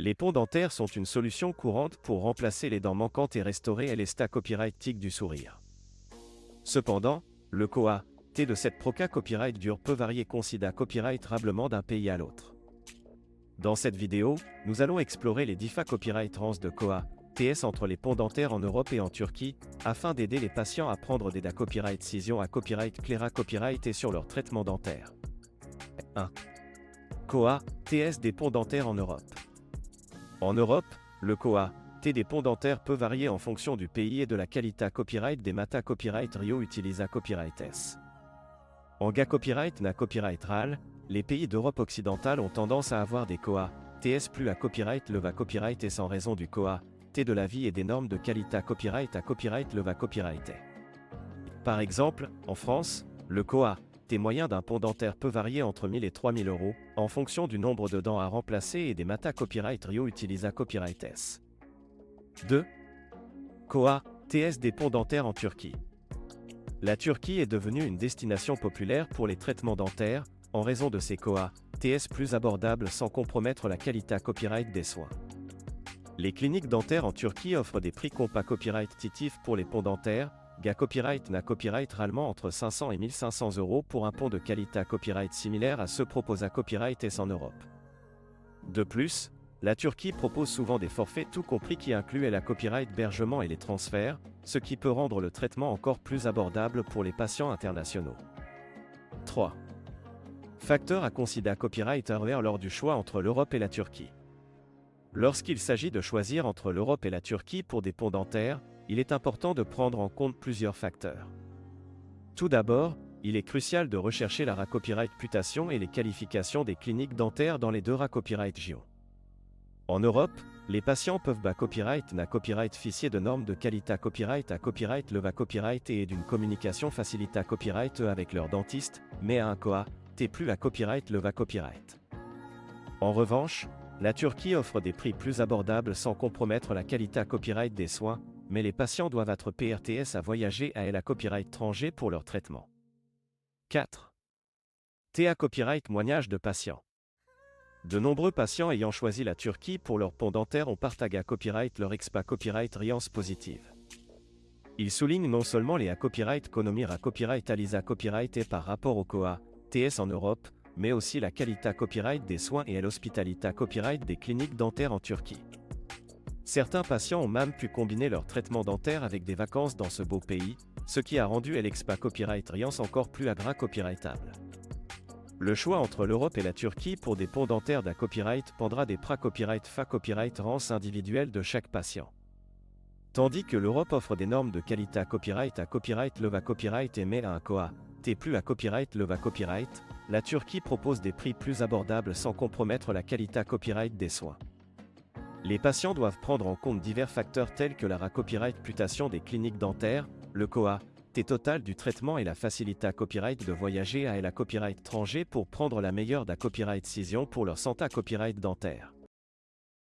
Les ponts dentaires sont une solution courante pour remplacer les dents manquantes et restaurer l'état copyrightique du sourire. Cependant, le COA-T de cette proca copyright dure peut varier considérablement d'un pays à l'autre. Dans cette vidéo, nous allons explorer les DIFA copyright trans de COA-TS entre les ponts dentaires en Europe et en Turquie, afin d'aider les patients à prendre des DA copyright Cision à copyright Clera copyright et sur leur traitement dentaire. 1. COA-TS des ponts dentaires en Europe. En Europe, le COA-T des ponts dentaires peut varier en fonction du pays et de la qualité copyright des Mata copyright Rio utilisa copyright S. En GA copyright na copyright RAL, les pays d'Europe occidentale ont tendance à avoir des COA-TS plus à copyright Leva copyright S en raison du COA-T de la vie et des normes de qualité copyright à copyright Leva copyright S. Par exemple, en France, le COA-T moyen d'un pont dentaire peut varier entre 1000 et 3000 euros, en fonction du nombre de dents à remplacer et des Mata copyright Rio utilisa copyright S. 2. COA-TS des ponts dentaires en Turquie. La Turquie est devenue une destination populaire pour les traitements dentaires, en raison de ses COA-TS plus abordables sans compromettre la qualité copyright des soins. Les cliniques dentaires en Turquie offrent des prix compas copyright titifs pour les ponts dentaires, GA copyright na copyright RALement entre 500 et 1500 euros pour un pont de qualité copyright similaire à ceux proposés à copyright S en Europe. De plus, la Turquie propose souvent des forfaits tout compris qui incluent la copyright hébergement et les transferts, ce qui peut rendre le traitement encore plus abordable pour les patients internationaux. 3. Facteurs à considérer copyright hardware lors du choix entre l'Europe et la Turquie. Lorsqu'il s'agit de choisir entre l'Europe et la Turquie pour des ponts dentaires, il est important de prendre en compte plusieurs facteurs. Tout d'abord, il est crucial de rechercher la copyright réputation et les qualifications des cliniques dentaires dans les deux copyright géo. En Europe, les patients peuvent copyright na copyright ficier de normes de qualité copyright à copyright Leva copyright et d'une communication facilita copyright avec leur dentiste, mais à un COA-T plus à copyright Leva copyright. En revanche, la Turquie offre des prix plus abordables sans compromettre la qualité copyright des soins, mais les patients doivent être PRTS à voyager à la copyright étranger pour leur traitement. 4. TA copyright témoignage de patients. De nombreux patients ayant choisi la Turquie pour leur pont dentaire ont partagé à copyright leur expa copyright riance positive. Ils soulignent non seulement les copyright Konomir à copyright Alisa copyright et par rapport au COA-TS en Europe, mais aussi la qualité copyright des soins et l'hospitalité copyright des cliniques dentaires en Turquie. Certains patients ont même pu combiner leur traitement dentaire avec des vacances dans ce beau pays, ce qui a rendu l'expa copyright riance encore plus copyrightable. Le choix entre l'Europe et la Turquie pour des ponts dentaires d'à copyright dépendra des copyright fa copyright rance individuels de chaque patient. Tandis que l'Europe offre des normes de qualité à copyright Leva copyright et met à un COA-T plus à copyright Leva copyright, la Turquie propose des prix plus abordables sans compromettre la qualité copyright des soins. Les patients doivent prendre en compte divers facteurs tels que la copyright réputation des cliniques dentaires, le COA-T total du traitement et la facilité copyright de voyager à la copyright étranger pour prendre la meilleure copyright cision pour leur santé copyright dentaire.